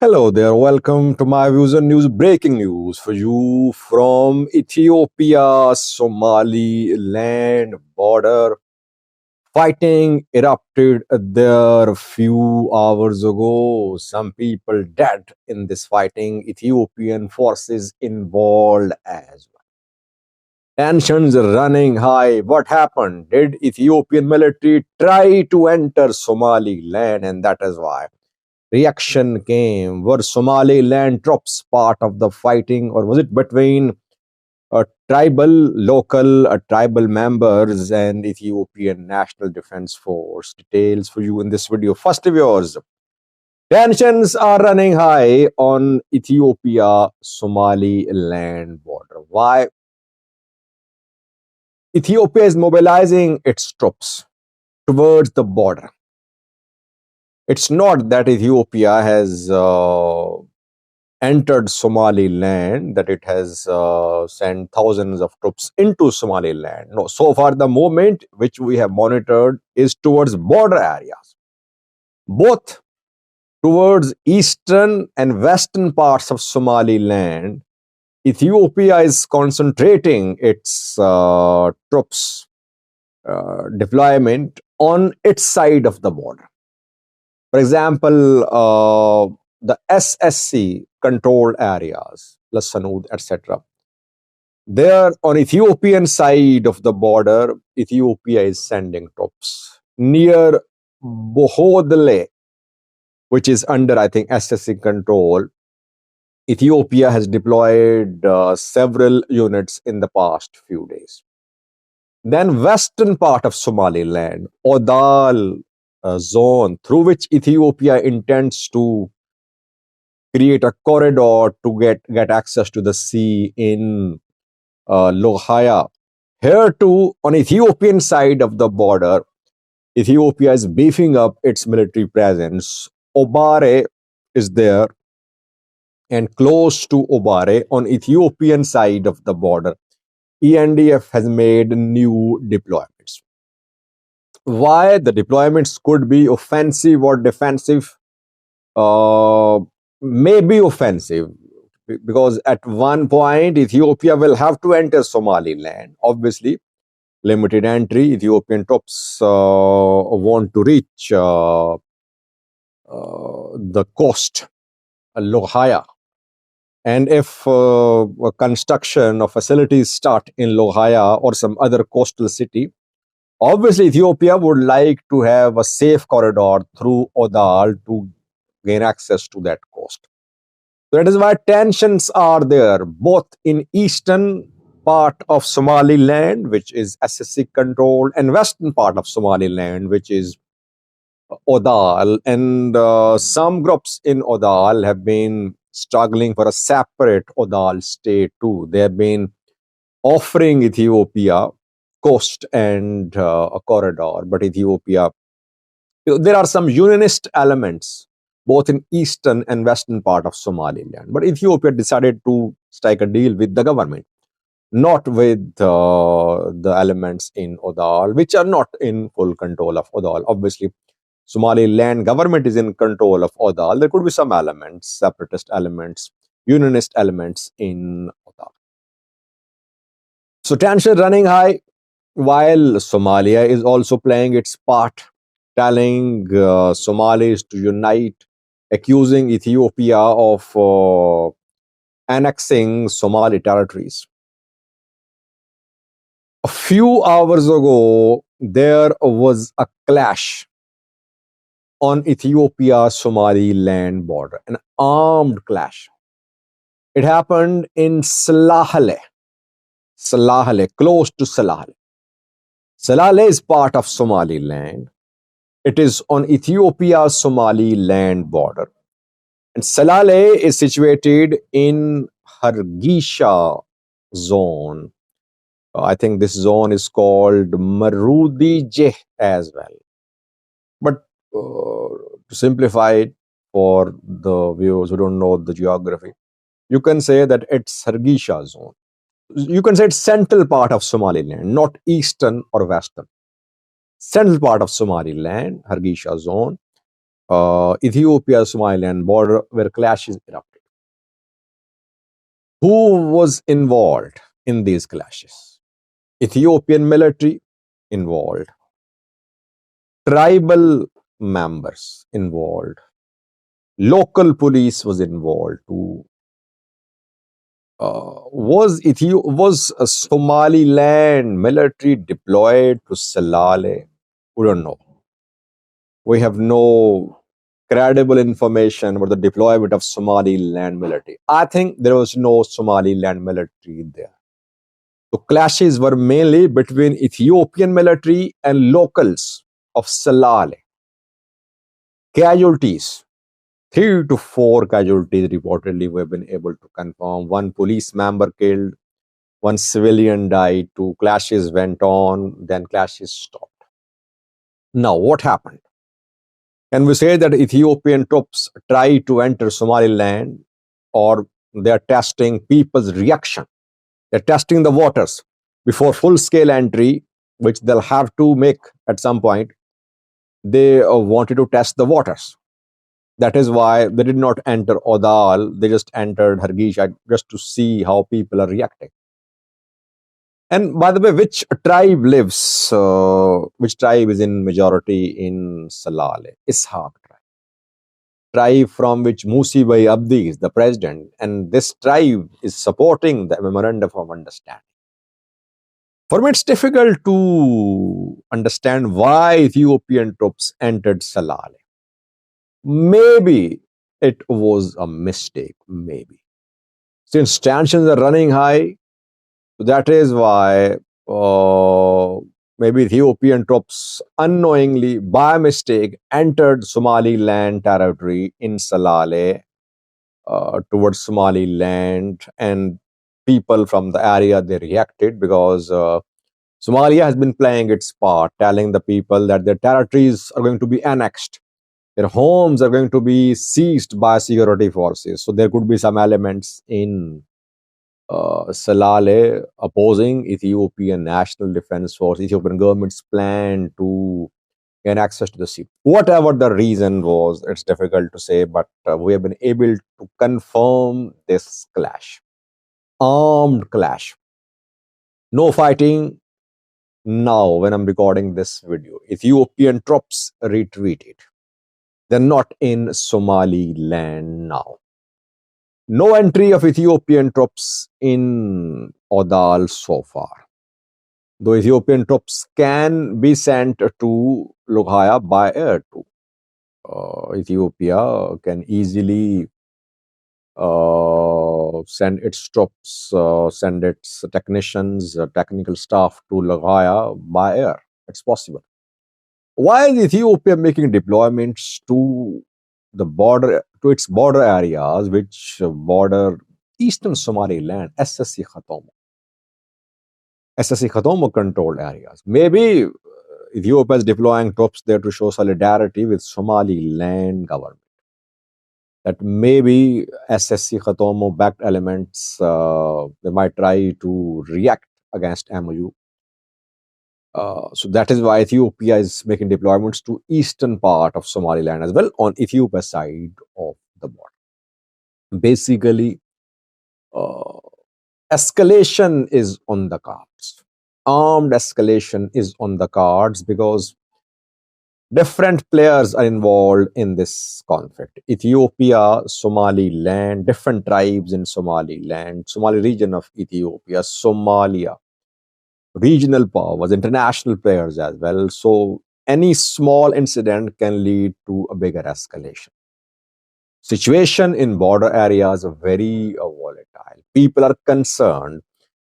Hello there, welcome to my views and news. Breaking news for you from Ethiopia, Somaliland border. Fighting erupted there a few hours ago. Some people dead in this fighting. Ethiopian forces involved as well. Tensions running high. What happened? Did Ethiopian military try to enter Somaliland? And that is why reaction came. Were Somaliland troops part of the fighting, or was it between tribal members and Ethiopian National Defense Force? Details for you in this video. First, viewers, tensions are running high on Ethiopia-Somaliland border. Why? Ethiopia is mobilizing its troops towards the border. It's not that Ethiopia has entered Somaliland, that it has sent thousands of troops into Somaliland. No, so far the movement which we have monitored is towards border areas, both towards eastern and western parts of Somaliland. Ethiopia is concentrating its troops deployment on its side of the border. For example, the SSC controlled areas, Lasanud, etc. There on Ethiopian side of the border, Ethiopia is sending troops near Bohodle, which is under, I think, SSC control. Ethiopia has deployed several units in the past few days. Then western part of Somaliland, Odal zone, through which Ethiopia intends to create a corridor to get access to the sea in Lohaya. Here too, on Ethiopian side of the border, Ethiopia is beefing up its military presence. Obare is there, and close to Obare, on Ethiopian side of the border, ENDF has made new deployments. Why? The deployments could be offensive or defensive. May be offensive, because at one point Ethiopia will have to enter Somaliland. Obviously, limited entry. Ethiopian troops want to reach the coast, Lohaya. And if construction of facilities start in Lohaya or some other coastal city, obviously Ethiopia would like to have a safe corridor through Odal to gain access to that coast. So that is why tensions are there, both in eastern part of Somaliland, which is SSC controlled, and western part of Somaliland, which is Odal. And some groups in Odal have been struggling for a separate Odal state too. They have been offering Ethiopia coast and a corridor, but Ethiopia, there are some unionist elements both in eastern and western part of Somaliland. But Ethiopia decided to strike a deal with the government, not with the elements in Odal, which are not in full control of Odal. Obviously, Somaliland government is in control of Odal. There could be some elements, separatist elements, unionist elements in Odal. So tension running high, while Somalia is also playing its part, telling Somalis to unite, accusing Ethiopia of annexing Somali territories. A few hours ago, there was a clash on Ethiopia-Somaliland border, an armed clash. It happened in Salahle, close to Salahle. Salahle is part of Somaliland. It is on Ethiopia-Somaliland border. And Salahle is situated in Hargeisa zone. I think this zone is called Marudijeh as well. But to simplify it for the viewers who don't know the geography, you can say that it's Hargeisa zone. You can say it's central part of Somaliland, not eastern or western. Central part of Somaliland, Hargeisa zone. Ethiopia Somaliland border where clashes erupted. Who was involved in these clashes? Ethiopian military involved, tribal members involved, local police was involved too. Was a Somaliland military deployed to Salale? We don't know. We have no credible information about the deployment of Somaliland military. I think there was no Somaliland military there. The clashes were mainly between Ethiopian military and locals of Salale. Casualties, 3 to 4 casualties reportedly we have been able to confirm. One police member killed, one civilian died, 2 clashes went on, then clashes stopped. Now, what happened? Can we say that Ethiopian troops try to enter Somaliland, or they are testing people's reaction? They're testing the waters before full scale entry, which they'll have to make at some point. They wanted to test the waters. That is why they did not enter Odal. They just entered Hargeisa just to see how people are reacting. And by the way, which tribe lives? Which tribe is in majority in Salale? Ishaq tribe from which Musi Bhai Abdi is the president, and this tribe is supporting the memorandum of understanding. For me, it's difficult to understand why Ethiopian troops entered Salale. Maybe it was a mistake, maybe. Since tensions are running high, that is why maybe Ethiopian troops unknowingly, by mistake, entered Somaliland territory in Salale towards Somaliland, and people from the area, they reacted because Somalia has been playing its part, telling the people that their territories are going to be annexed, their homes are going to be seized by security forces. So there could be some elements in Salale opposing Ethiopian National Defense Force, Ethiopian government's plan to gain access to the sea. Whatever the reason was, it's difficult to say, but we have been able to confirm this clash. Armed clash. No fighting now when I'm recording this video. Ethiopian troops retreated. They're not in Somaliland now. No entry of Ethiopian troops in Odal so far. Though Ethiopian troops can be sent to Loghaya by air too. Ethiopia can easily send its troops, send its technicians, technical staff to Loghaya by air. It's possible. Why is Ethiopia making deployments to the border, to its border areas, which border eastern Somaliland, SSC Khatomo controlled areas? Maybe Ethiopia is deploying troops there to show solidarity with Somaliland government. That maybe SSC Khatomo backed elements, they might try to react against MOU. So that is why Ethiopia is making deployments to eastern part of Somaliland as well on Ethiopia side of the border. Basically, escalation is on the cards. Armed escalation is on the cards because different players are involved in this conflict. Ethiopia, Somaliland, different tribes in Somaliland, Somali region of Ethiopia, Somalia, regional powers, international players as well. So any small incident can lead to a bigger escalation. Situation in border areas are very volatile. People are concerned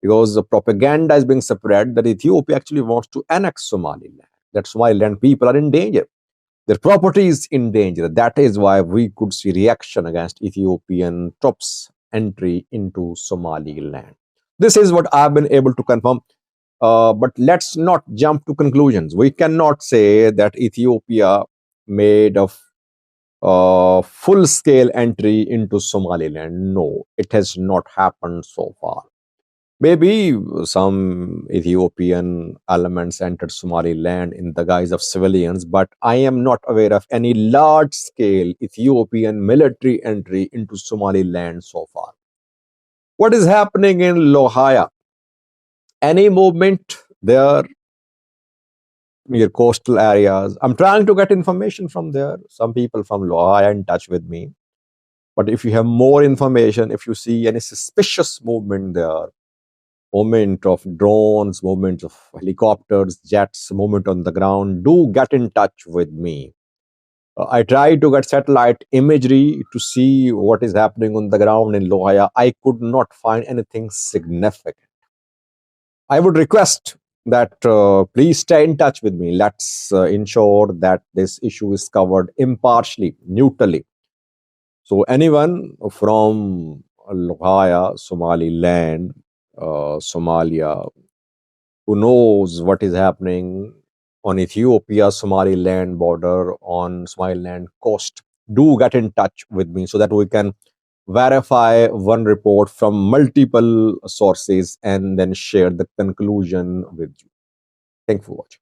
because the propaganda is being spread that Ethiopia actually wants to annex Somaliland, that Somaliland people are in danger. Their property is in danger. That is why we could see reaction against Ethiopian troops' entry into Somaliland. This is what I've been able to confirm. But let's not jump to conclusions. We cannot say that Ethiopia made a full-scale entry into Somaliland. No, it has not happened so far. Maybe some Ethiopian elements entered Somaliland in the guise of civilians, but I am not aware of any large scale Ethiopian military entry into Somaliland so far. What is happening in Lohaya? Any movement there near coastal areas? I'm trying to get information from there. Some people from Lohaya in touch with me. But if you have more information, if you see any suspicious movement there, movement of drones, movement of helicopters, jets, movement on the ground, do get in touch with me. I tried to get satellite imagery to see what is happening on the ground in Lohaya. I could not find anything significant. I would request that please stay in touch with me. Let's ensure that this issue is covered impartially, neutrally. So anyone from Lohaya, Somaliland, Somalia, who knows what is happening on Ethiopia, Somaliland border, on Somaliland coast, do get in touch with me so that we can verify one report from multiple sources and then share the conclusion with you. Thank you for watching.